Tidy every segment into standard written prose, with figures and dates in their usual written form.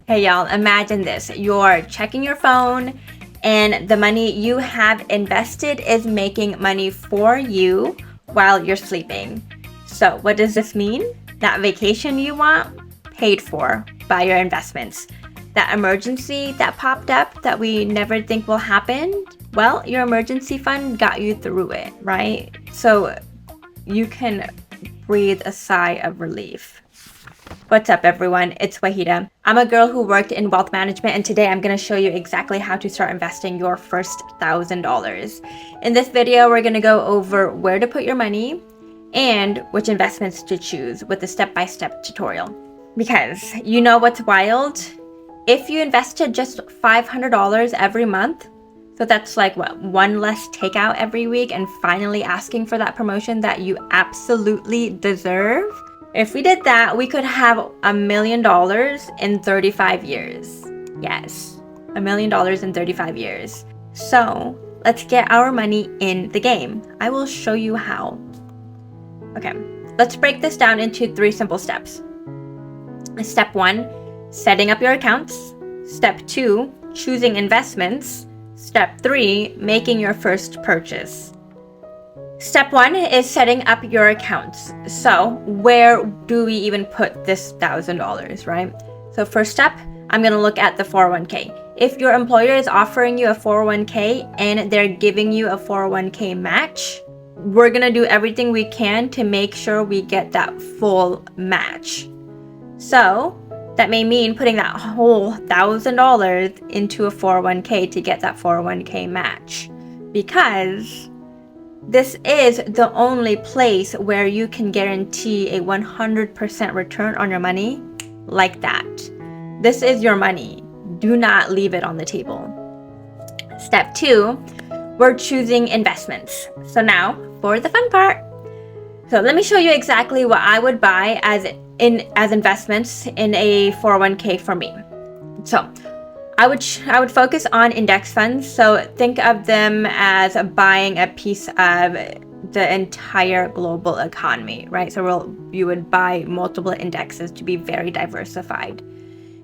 Hey y'all, imagine this. You're checking your phone and the money you have invested is making money for you while you're sleeping. So what does this mean? That vacation you want, paid for by your investments. That emergency that popped up that we never think will happen, well, your emergency fund got you through it, right? So you can breathe a sigh of relief. What's up everyone, it's Wahidah. I'm a girl who worked in wealth management and today I'm going to show you exactly how to start investing your first $1,000. In this video, we're going to go over where to put your money and which investments to choose with a step-by-step tutorial. Because you know what's wild? If you invested just $500 every month, so that's like what, one less takeout every week and finally asking for that promotion that you absolutely deserve. If we did that, we could have $1 million in 35 years. Yes, $1 million in 35 years. So let's get our money in the game. I will show you how. Okay, let's break this down into 3 simple steps. Step 1, setting up your accounts. Step 2, choosing investments. Step 3, making your first purchase. Step 1 is setting up your accounts. So where do we even put this $1,000, right? So first step, I'm going to look at the 401k. If your employer is offering you a 401k and they're giving you a 401k match, we're going to do everything we can to make sure we get that full match. So that may mean putting that whole $1,000 into a 401k to get that 401k match, because this is the only place where you can guarantee a 100% return on your money like that. This is your money. Do not leave it on the table. Step 2, we're choosing investments. So now for the fun part. So let me show you exactly what I would buy as investments in a 401k for me. So I would focus on index funds. So think of them as buying a piece of the entire global economy, right? So you would buy multiple indexes to be very diversified.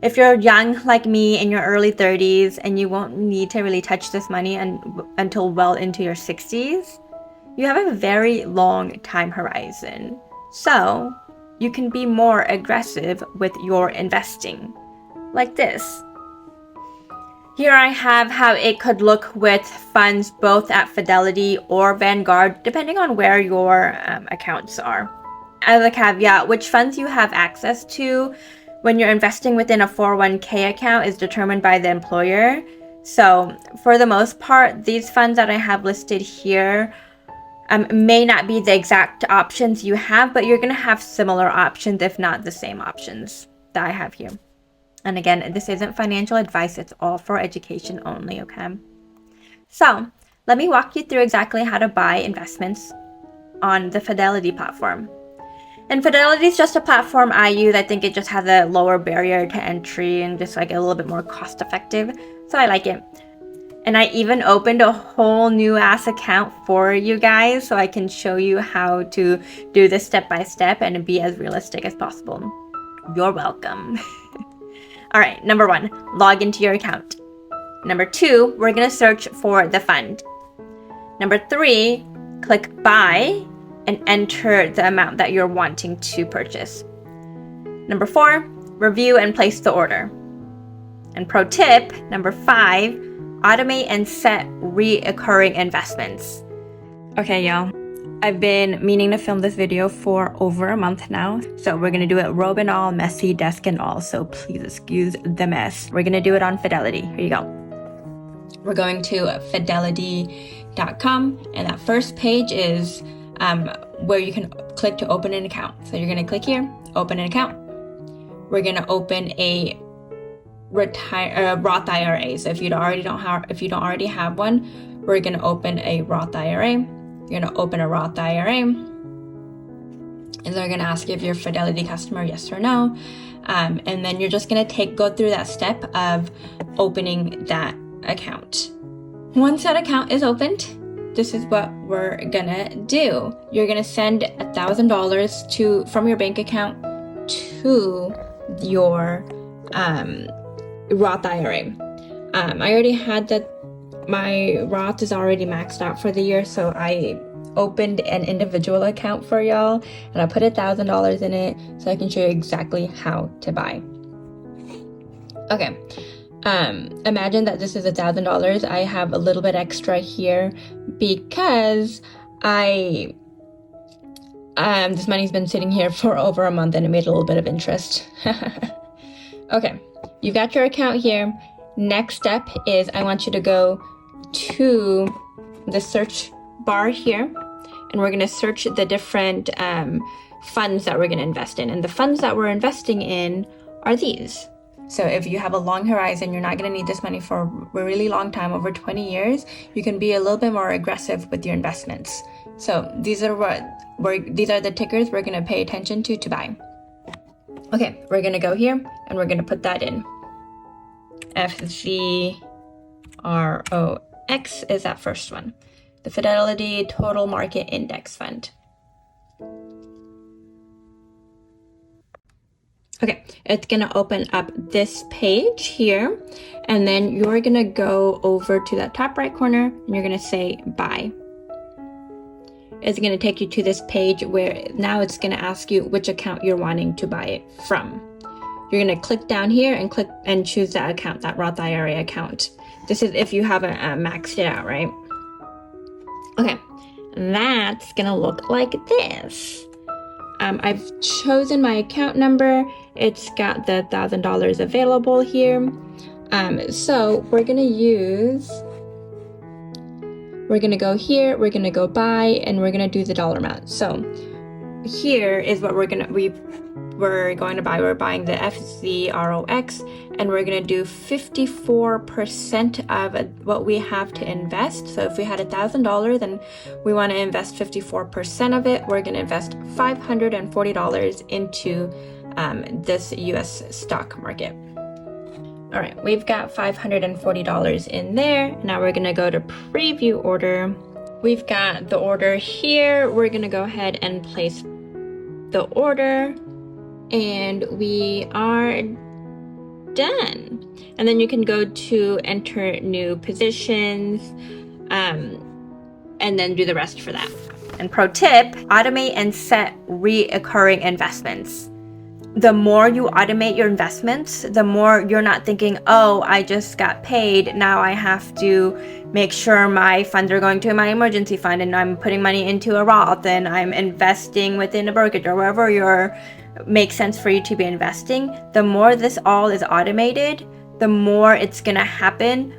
If you're young like me in your early 30s and you won't need to really touch this money until well into your 60s, you have a very long time horizon. So you can be more aggressive with your investing, like this. Here I have how it could look with funds both at Fidelity or Vanguard, depending on where your accounts are. As a caveat, which funds you have access to when you're investing within a 401k account is determined by the employer. So for the most part, these funds that I have listed here may not be the exact options you have, but you're going to have similar options, if not the same options that I have here. And again, this isn't financial advice, it's all for education only, okay? So let me walk you through exactly how to buy investments on the Fidelity platform. And Fidelity is just a platform I use. I think it just has a lower barrier to entry and just like a little bit more cost effective. So I like it. And I even opened a whole new ass account for you guys so I can show you how to do this step by step and be as realistic as possible. You're welcome. All right, number 1, log into your account. Number 2, we're gonna search for the fund. Number 3, click buy and enter the amount that you're wanting to purchase. Number 4, review and place the order. And pro tip, number 5, automate and set reoccurring investments. Okay, y'all. I've been meaning to film this video for over a month now. So we're gonna do it robe and all, messy, desk and all. So please excuse the mess. We're gonna do it on Fidelity. Here you go. We're going to fidelity.com and that first page is where you can click to open an account. So you're gonna click here, open an account. We're gonna open a Roth IRA. So if you don't already have one, we're gonna open a Roth IRA. You're gonna open a Roth IRA, and they're gonna ask you if you're a Fidelity customer, yes or no. And then you're just gonna go through that step of opening that account. Once that account is opened, this is what we're gonna do. You're gonna send $1,000 from your bank account to your Roth IRA. I already had that. My Roth is already maxed out for the year, so I opened an individual account for y'all, and I put $1,000 in it so I can show you exactly how to buy. Okay, imagine that this is $1,000. I have a little bit extra here because this money's been sitting here for over a month and it made a little bit of interest. Okay, you've got your account here. Next step is I want you to go to the search bar here, and we're going to search the different funds that we're going to invest in. And the funds that we're investing in are these. So if you have a long horizon, you're not going to need this money for a really long time, over 20 years, you can be a little bit more aggressive with your investments. So these are the tickers we're going to pay attention to buy. Okay, we're going to go here and we're going to put that in. FZROX is that first one, the Fidelity Total Market Index Fund. Okay, it's gonna open up this page here, and then you're gonna go over to that top right corner and you're gonna say buy. It's gonna take you to this page where now it's gonna ask you which account you're wanting to buy it from. You're gonna click down here and click and choose that account, that Roth IRA account. This is if you haven't maxed it out, right? Okay, that's gonna look like this. I've chosen my account number. It's got the $1,000 available here. So we're gonna go here, we're gonna go buy, and we're gonna do the dollar amount. So here is what we're going to buy. We're buying the FZROX, and we're going to do 54% of what we have to invest. So if we had $1,000, then we want to invest 54% of it. We're going to invest $540 into this US stock market. All right, we've got $540 in there. Now we're going to go to preview order. We've got the order here. We're going to go ahead and place the order, and we are done. And then you can go to enter new positions, and then do the rest for that. And pro tip, automate and set reoccurring investments. The more you automate your investments, the more you're not thinking, oh, I just got paid, now I have to make sure my funds are going to my emergency fund, and I'm putting money into a Roth, and I'm investing within a brokerage or wherever makes sense for you to be investing. The more this all is automated, the more it's gonna happen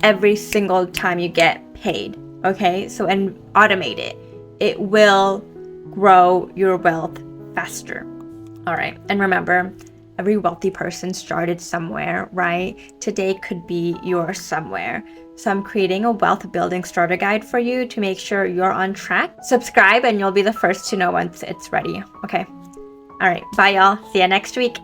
every single time you get paid. Okay, so and automate it. It will grow your wealth faster. All right, and remember, every wealthy person started somewhere, right? Today could be your somewhere. So I'm creating a wealth building starter guide for you to make sure you're on track. Subscribe and you'll be the first to know once it's ready, okay? All right, bye y'all. See ya next week.